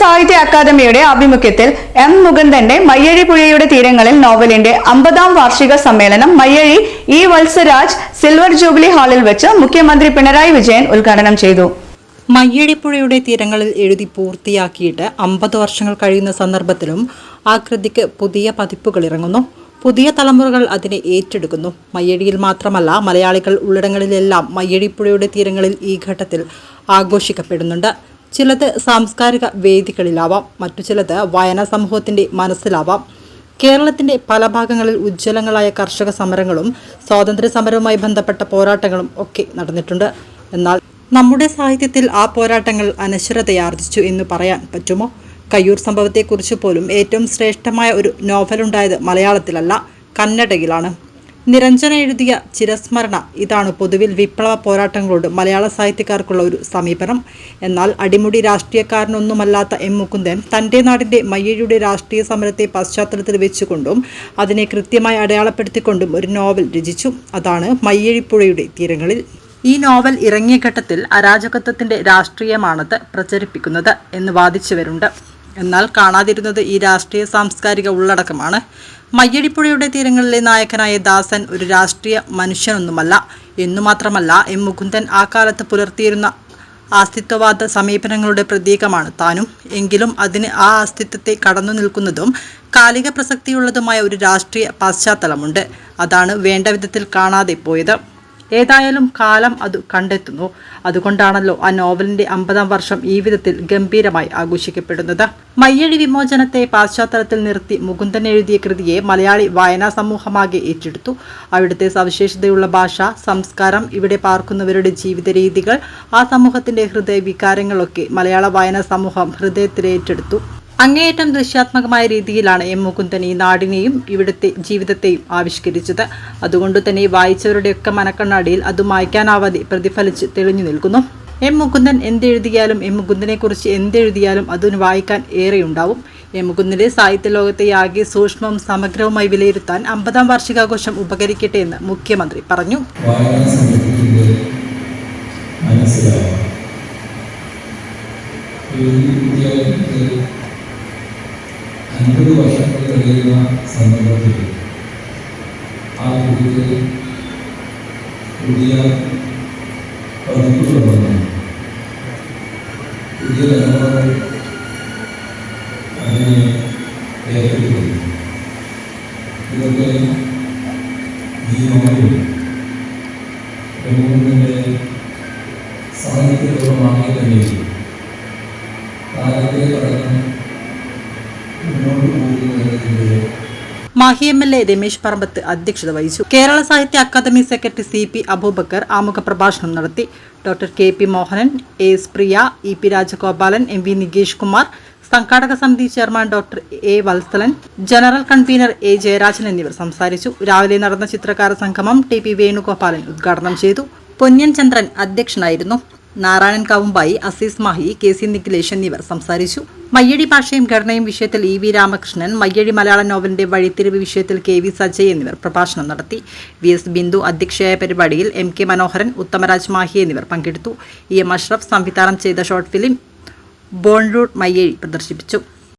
സാഹിത്യ അക്കാദമിയുടെ ആഭിമുഖ്യത്തിൽ എം മുകുന്ദന്റെ മയ്യഴിപ്പുഴയുടെ തീരങ്ങളിൽ നോവലിന്റെ 50ാം വാർഷിക സമ്മേളനം Mayyazhi E Valsaraj silver jubilee ഹാളിൽ വെച്ച് മുഖ്യമന്ത്രി പിണറായി വിജയൻ ഉദ്ഘാടനം ചെയ്തു. മയ്യഴിപ്പുഴയുടെ തീരങ്ങളിൽ എഴുതി പൂർത്തിയാക്കിയിട്ട് 50 വർഷങ്ങൾ കഴിയുന്ന സന്ദർഭത്തിലും ആ കൃതിക്ക് പുതിയ പതിപ്പുകൾ ഇറങ്ങുന്നു. പുതിയ തലമുറകൾ അതിനെ ഏറ്റെടുക്കുന്നു. മയ്യഴിയിൽ മാത്രമല്ല, മലയാളികൾ ഉള്ളിടങ്ങളിലെല്ലാം മയ്യഴിപ്പുഴയുടെ തീരങ്ങളിൽ ഈ ഘട്ടത്തിൽ ആഘോഷിക്കപ്പെടുന്നുണ്ട്. ചിലത് സാംസ്കാരിക വേദികളിലാവാം, മറ്റു ചിലത് വായനാ സമൂഹത്തിന്റെ മനസ്സിലാവാം. കേരളത്തിന്റെ പല ഭാഗങ്ങളിൽ ഉജ്ജ്വലങ്ങളായ കർഷക സമരങ്ങളും സ്വാതന്ത്ര്യ സമരവുമായി ബന്ധപ്പെട്ട പോരാട്ടങ്ങളും ഒക്കെ നടന്നിട്ടുണ്ട്. എന്നാൽ നമ്മുടെ സാഹിത്യത്തിൽ ആ പോരാട്ടങ്ങൾ അനശ്വരതയാർജിച്ചു എന്ന് പറയാൻ പറ്റുമോ? കയ്യൂർ സംഭവത്തെക്കുറിച്ച് പോലും ഏറ്റവും ശ്രേഷ്ഠമായ ഒരു നോവലുണ്ടായത് മലയാളത്തിലല്ല, കന്നഡയിലാണ്. നിരഞ്ജന എഴുതിയ ചിരസ്മരണ. ഇതാണ് പൊതുവിൽ വിപ്ലവ പോരാട്ടങ്ങളോട് മലയാള സാഹിത്യക്കാർക്കുള്ള ഒരു സമീപനം. എന്നാൽ അടിമുടി രാഷ്ട്രീയക്കാരനൊന്നുമല്ലാത്ത എം മുകുന്ദൻ തൻ്റെ നാടിൻ്റെ മയ്യഴിയുടെ രാഷ്ട്രീയ സമരത്തെ പശ്ചാത്തലത്തിൽ വെച്ചുകൊണ്ടും അതിനെ കൃത്യമായി അടയാളപ്പെടുത്തിക്കൊണ്ടും ഒരു നോവൽ രചിച്ചു. അതാണ് മയ്യഴിപ്പുഴയുടെ തീരങ്ങളിൽ. ഈ നോവൽ ഇറങ്ങിയ ഘട്ടത്തിൽ അരാജകത്വത്തിന്റെ രാഷ്ട്രീയമാണത് പ്രചരിപ്പിക്കുന്നത് എന്ന് വാദിച്ചവരുണ്ട്. എന്നാൽ കാണാതിരുന്നത് ഈ രാഷ്ട്രീയ സാംസ്കാരിക ഉള്ളടക്കമാണ്. മയ്യഴിപ്പുഴയുടെ തീരങ്ങളിലെ നായകനായ ദാസൻ ഒരു രാഷ്ട്രീയ മനുഷ്യനൊന്നുമല്ല എന്നു മാത്രമല്ല, എം മുകുന്ദൻ ആ കാലത്ത് പുലർത്തിയിരുന്ന അസ്തിത്വവാദ സമീപനങ്ങളുടെ പ്രതീകമാണ് താനും. എങ്കിലും അതിന് ആ അസ്തിത്വത്തെ കടന്നു നിൽക്കുന്നതും കാലിക പ്രസക്തിയുള്ളതുമായ ഒരു രാഷ്ട്രീയ പശ്ചാത്തലമുണ്ട്. അതാണ് വേണ്ട വിധത്തിൽ കാണാതെ പോയത്. ഏതായാലും കാലം അത് കണ്ടെത്തുന്നു. അതുകൊണ്ടാണല്ലോ ആ നോവലിന്റെ 50ാം വർഷം ഈ വിധത്തിൽ ഗംഭീരമായി ആഘോഷിക്കപ്പെടുന്നത്. മയ്യഴി വിമോചനത്തെ പശ്ചാത്തലത്തിൽ നിർത്തി മുകുന്ദൻ എഴുതിയ കൃതിയെ മലയാളി വായനാ സമൂഹമാകെ ഏറ്റെടുത്തു. അവിടുത്തെ സവിശേഷതയുള്ള ഭാഷ, സംസ്കാരം, ഇവിടെ പാർക്കുന്നവരുടെ ജീവിത രീതികൾ, ആ സമൂഹത്തിന്റെ ഹൃദയ വികാരങ്ങളൊക്കെ മലയാള വായനാ സമൂഹം ഹൃദയത്തിലേറ്റെടുത്തു. അങ്ങേയറ്റം ദൃശ്യാത്മകമായ രീതിയിലാണ് എം മുകുന്ദൻ ഈ നാടിനെയും ഇവിടുത്തെ ജീവിതത്തെയും ആവിഷ്കരിച്ചത്. അതുകൊണ്ട് തന്നെ വായിച്ചവരുടെയൊക്കെ മനക്കണ്ണാടിയിൽ അത് മായ്ക്കാനാവാതെ പ്രതിഫലിച്ച് തെളിഞ്ഞു നിൽക്കുന്നു. എം മുകുന്ദൻ എന്തെഴുതിയാലും, എം മുകുന്ദനെക്കുറിച്ച് എന്തെഴുതിയാലും അതിന് വായിക്കാൻ ഏറെയുണ്ടാവും. എം മുകുന്ദന്റെ സാഹിത്യ ലോകത്തെ ആകെ സൂക്ഷ്മവും സമഗ്രവുമായി വിലയിരുത്താൻ 50ാം വാർഷികാഘോഷം ഉപകരിക്കട്ടെ എന്ന് മുഖ്യമന്ത്രി പറഞ്ഞു. 50 വർഷങ്ങൾ കഴിയുന്ന സന്ദർഭത്തിൽ ആ കുട്ടിക്ക് പുതിയ പതിപ്പുകളുണ്ടെന്നും പുതിയ തലമുറകൾ അതിനെ ഏറ്റെടുക്കുന്നു. ഇതൊക്കെ ഈ നോവലിൽ പ്രമുഖന്റെ സാഹിത്യപൂർവ്വമായി തന്നെ കാലത്തെ കടന്ന് മാഹി MLA രമേശ് പറമ്പത്ത് അധ്യക്ഷത വഹിച്ചു. കേരള സാഹിത്യ അക്കാദമി സെക്രട്ടറി CP അബൂബക്കർ ആമുഖ പ്രഭാഷണം നടത്തി. ഡോക്ടർ KP മോഹനൻ, AS പ്രിയ, EP രാജഗോപാലൻ, MV നികേഷ് കുമാർ, സംഘാടക സമിതി chairman doctor A Valsalan, general convener A Jayarajan എന്നിവർ സംസാരിച്ചു. രാവിലെ നടന്ന ചിത്രകാര സംഗമം TP വേണുഗോപാലൻ ഉദ്ഘാടനം ചെയ്തു. പൊന്ന്യൻ ചന്ദ്രൻ അധ്യക്ഷനായിരുന്നു. നാരായണൻ കാവുമ്പായി, അസീസ് മാഹി, KC നിഖിലേഷ് എന്നിവർ സംസാരിച്ചു. മയ്യഴി ഭാഷയും ഘടനയും വിഷയത്തിൽ EV രാമകൃഷ്ണൻ, മയ്യഴി മലയാള നോവലിന്റെ വഴിത്തിരിവ് വിഷയത്തിൽ KV സജയ് എന്നിവർ പ്രഭാഷണം നടത്തി. VS ബിന്ദു അധ്യക്ഷയായ പരിപാടിയിൽ MK മനോഹരൻ, ഉത്തമരാജ് മാഹി എന്നിവർ പങ്കെടുത്തു. EM അഷ്റഫ് സംവിധാനം ചെയ്ത short film born root Mayyazhi പ്രദർശിപ്പിച്ചു.